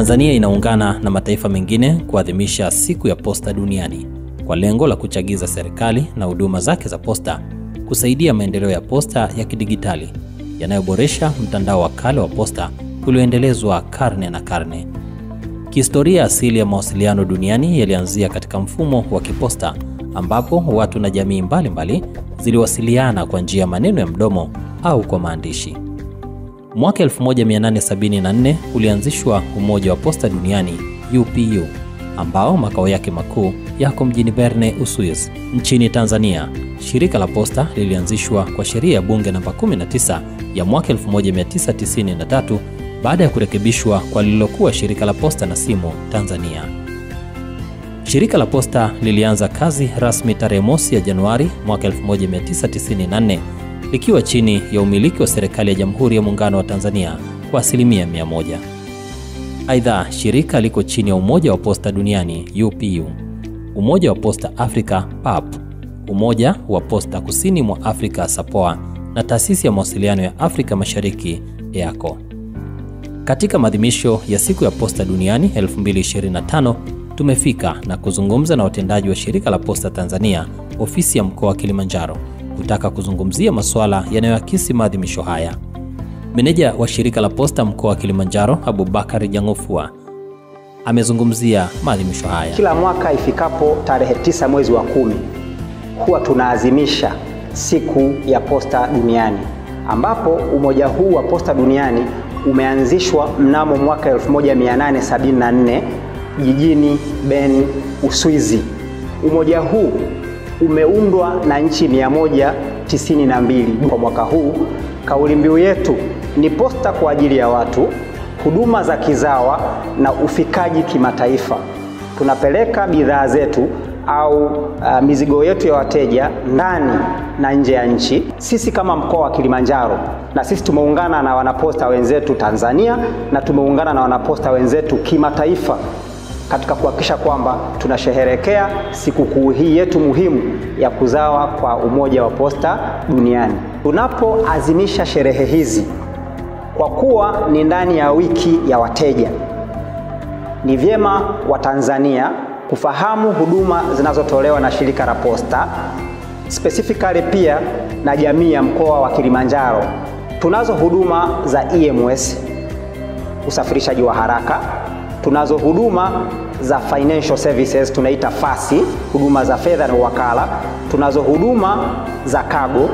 Tanzania inaungana na mataifa mengine kuadhimisha siku ya posta duniani kwa lengo la kuchagiza serikali na huduma zake za posta kusaidia maendeleo ya posta ya kidigitali yanayoboresha mtandao wa kale wa posta ulioendelezwa karne na karne. Kihistoria, asili ya mawasiliano duniani yalianzia katika mfumo wa kiposta ambapo watu na jamii mbalimbali ziliwasiliana kwa njia ya maneno ya mdomo au kwa maandishi. Mwaka 1874 ulianzishwa Umoja wa Posta Duniani UPU, ambao makao yake makuu yako mjini Berne, Uswisi. Nchini Tanzania, shirika la posta lilianzishwa kwa sheria ya bunge namba 19 ya mwaka 1993 baada ya kurekebishwa kwa lililokuwa shirika la posta na simu Tanzania. Shirika la posta lilianza kazi rasmi tarehe mosi ya Januari mwaka 1994 likiwa chini ya umiliki wa serikali ya Jamhuri ya Muungano wa Tanzania kwa 100%. Aidha, shirika liko chini ya Umoja wa Posta Duniani UPU, Umoja wa Posta Afrika PAP, Umoja wa Posta Kusini mwa Afrika SAPOA na Taasisi ya Mawasiliano ya Afrika Mashariki EACO. Katika maadhimisho ya Siku ya Posta Duniani 2025 tumefika na kuzungumza na watendaji wa Shirika la Posta Tanzania, ofisi ya mkoa wa Kilimanjaro, kutaka kuzungumzia masuala yanayoakisi maadhimisho haya. Meneja wa Shirika la Posta mkoa wa Kilimanjaro, Abubakar Jangofua, amezungumzia maadhimisho haya. Kila mwaka ifikapo tarehe 9 mwezi wa 10 huwa tunaazimisha Siku ya Posta Duniani, ambapo umoja huu wa Posta Duniani umeanzishwa mnamo mwaka 1874 jijini Bern, Uswizi. Umoja huu umeundwa na nchi 192. Kwa mwaka huu kauli mbiu yetu ni posta kwa ajili ya watu, huduma za kizawa na ufikaji kimataifa. Tunapeleka bidhaa zetu au mizigo yetu ya wateja ndani na nje ya nchi. Sisi kama mkoa wa Kilimanjaro, na sisi tumeungana na wanaposta wenzetu Tanzania na tumeungana na wanaposta wenzetu kimataifa katika kuhakikisha kwamba tunasherehekea sikukuu hii yetu muhimu ya kuzawa kwa Umoja wa Posta Duniani. Tunapoazimisha sherehe hizi, kwa kuwa ni ndani ya wiki ya wateja, ni vyema Watanzania kufahamu huduma zinazotolewa na shirika la posta, specifically pia na jamii ya mkoa wa Kilimanjaro. Tunazo huduma za EMS, usafirishaji wa haraka. Tunazo huduma za financial services, tunaita FASI, huduma za fedha na wakala. Tunazo huduma za cargo,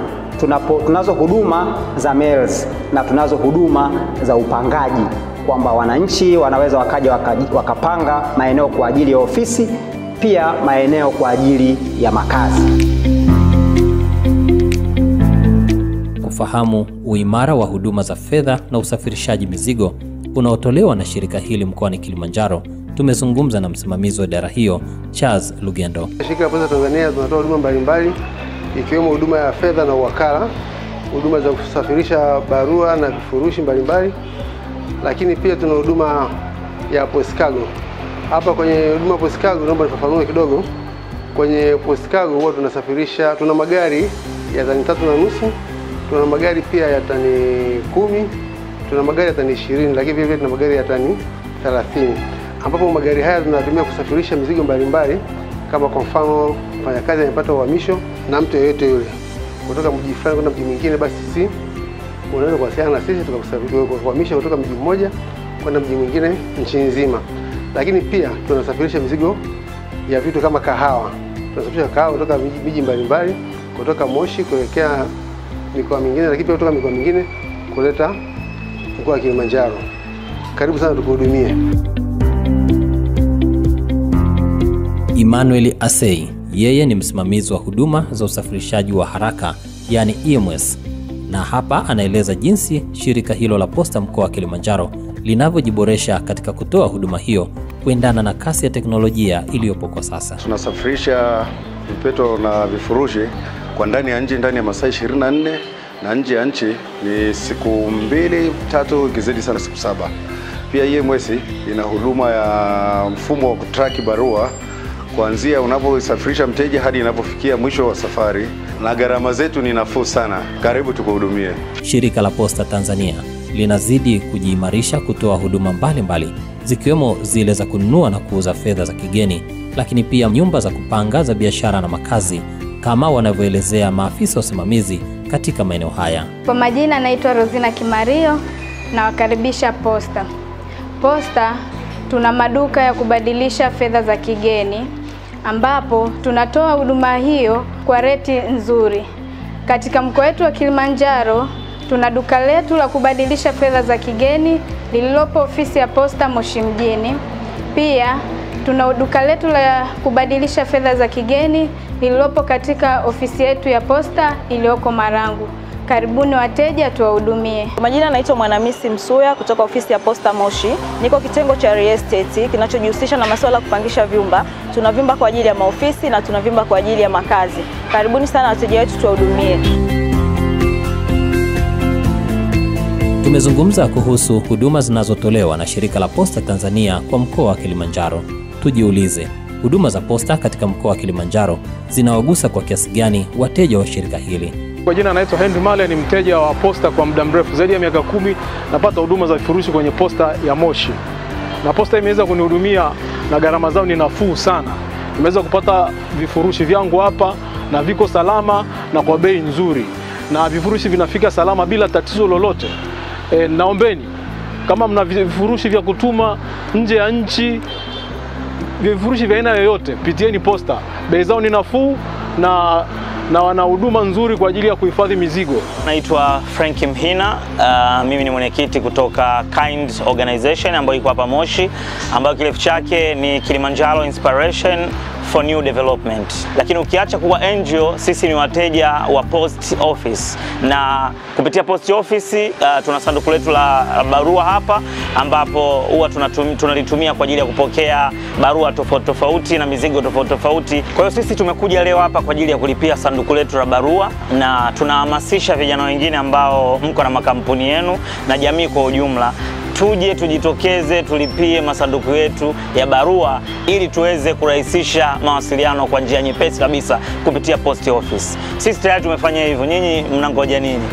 tunazo huduma za mails, na tunazo huduma za upangaji, kwamba wananchi wanaweza wakaja wakapanga maeneo kwa ajili ya ofisi, pia maeneo kwa ajili ya makazi. Kufahamu uimara wa huduma za fedha na usafirishaji mizigo unaotolewa na shirika hili mkoani Kilimanjaro, tumezungumza na msimamizi wa idara hiyo, Charles Lugendo. Shirika la Posta Tanzania tunatoa huduma mbalimbali ikiwemo huduma ya fedha na wakala, huduma za kusafirisha barua na vifurushi mbalimbali, lakini pia tuna huduma ya post cargo. Hapa kwenye huduma ya post cargo naomba nifafanue kidogo. Kwenye post cargo huwa tunasafirisha, tuna magari ya tani 3.5, tuna magari pia ya tani 10, tuna magari ya tani 20, lakini vile tuna magari ya tani 30, ambapo magari haya tunatumia kusafirisha mizigo mbalimbali, kama kwa mfano mfanyakazi anapata uhamisho na mtu yeyote yule kutoka mji fulani kwenda mji mwingine, basi sisi unaweza kuwasiliana na sisi tukakusafirisha kuhamisha kutoka mji mmoja kwenda mji mwingine nchi nzima. Lakini pia tunasafirisha mizigo ya vitu kama kahawa. Tunasafirisha kahawa kutoka miji mbalimbali, kutoka Moshi kuelekea mikoa mingine, lakini pia kutoka mikoa mingine kuleta mkoa wa Kilimanjaro. Karibu sana tukuhudumie. Emmanuel Asei, yeye ni msimamizi wa huduma za usafirishaji wa haraka, yani EMS, na hapa anaeleza jinsi shirika hilo la posta mkoa wa Kilimanjaro linavyojiboresha katika kutoa huduma hiyo kuendana na kasi ya teknolojia iliyopo kwa sasa. Tunasafirisha vipeto na vifurushi kwa ndani ya nchi ndani ya masaa 24, na nje ya nchi ni siku 2-3, ikizidi sana siku 7. Pia EMS ina huduma ya mfumo wa kutraki barua kuanzia unaposafirisha mteja hadi inapofikia mwisho wa safari, na gharama zetu ni nafuu sana. Karibu tukuhudumie. Shirika la Posta Tanzania linazidi kujiimarisha kutoa huduma mbalimbali zikiwemo zile za kununua na kuuza fedha za kigeni, lakini pia nyumba za kupanga za biashara na makazi, kama wanavyoelezea maafisa wasimamizi katika maeneo haya. Kwa majina naitwa Rosina Kimario na wakaribisha Posta. Posta tuna maduka ya kubadilisha fedha za kigeni ambapo tunatoa huduma hiyo kwa reti nzuri. Katika mkoa wetu wa Kilimanjaro tuna duka letu la kubadilisha fedha za kigeni lililopo ofisi ya Posta Moshi mjini. Pia tuna duka letu la kubadilisha fedha za kigeni lililopo katika ofisi yetu ya Posta iliyoko Marangu. Karibuni wateja tuwahudumie. Kwa majina naitwa Mwanamisi Msuya kutoka ofisi ya Posta Moshi. Niko kitengo cha real estate kinachojihusisha na masuala ya kupangisha vyumba. Tuna vyumba kwa ajili ya maofisi na tuna vyumba kwa ajili ya makazi. Karibuni sana wateja wetu tuwahudumie. Tumezungumza kuhusu huduma zinazotolewa na Shirika la Posta Tanzania kwa mkoa wa Kilimanjaro. Tujiulize, huduma za posta katika mkoa wa Kilimanjaro zinawagusa kwa kiasi gani wateja wa shirika hili? Kwa jina naitwa Henry Male, ni mteja wa Posta kwa muda mrefu, zaidi ya miaka 10 napata huduma za vifurushi kwenye Posta ya Moshi. Na Posta imeweza kunihudumia na gharama zao ni nafuu sana. Nimeweza kupata vifurushi vyangu hapa na viko salama na kwa bei nzuri. Na vifurushi vinafika salama bila tatizo lolote. Naombeni kama mna vifurushi vya kutuma nje ya nchi, vifurushi vya aina yoyote, pitieni Posta. Bei zao ni nafuu na wana huduma nzuri kwa ajili ya kuhifadhi mizigo. Naitwa Frank Mhina, mimi ni mwenyekiti kutoka Kind Organization ambayo iko hapa Moshi, ambayo kirefu chake ni Kilimanjaro Inspiration for New Development. Lakini ukiacha kuwa NGO, sisi ni wateja wa Post Office, na kupitia Post Office tuna sanduku letu la barua hapa ambapo huwa tunalitumia kwa ajili ya kupokea barua tofauti tofauti na mizigo tofauti tofauti. Kwa hiyo sisi tumekuja leo hapa kwa ajili ya kulipia sanduku letu la barua, na tunahamasisha vijana wengine ambao mko na makampuni yenu na jamii kwa ujumla, tuje tujitokeze tulipie masanduku yetu ya barua ili tuweze kurahisisha mawasiliano kwa njia nyepesi kabisa kupitia Post Office. Sisi tayari tumefanya hivyo, nyinyi mnangoja nini?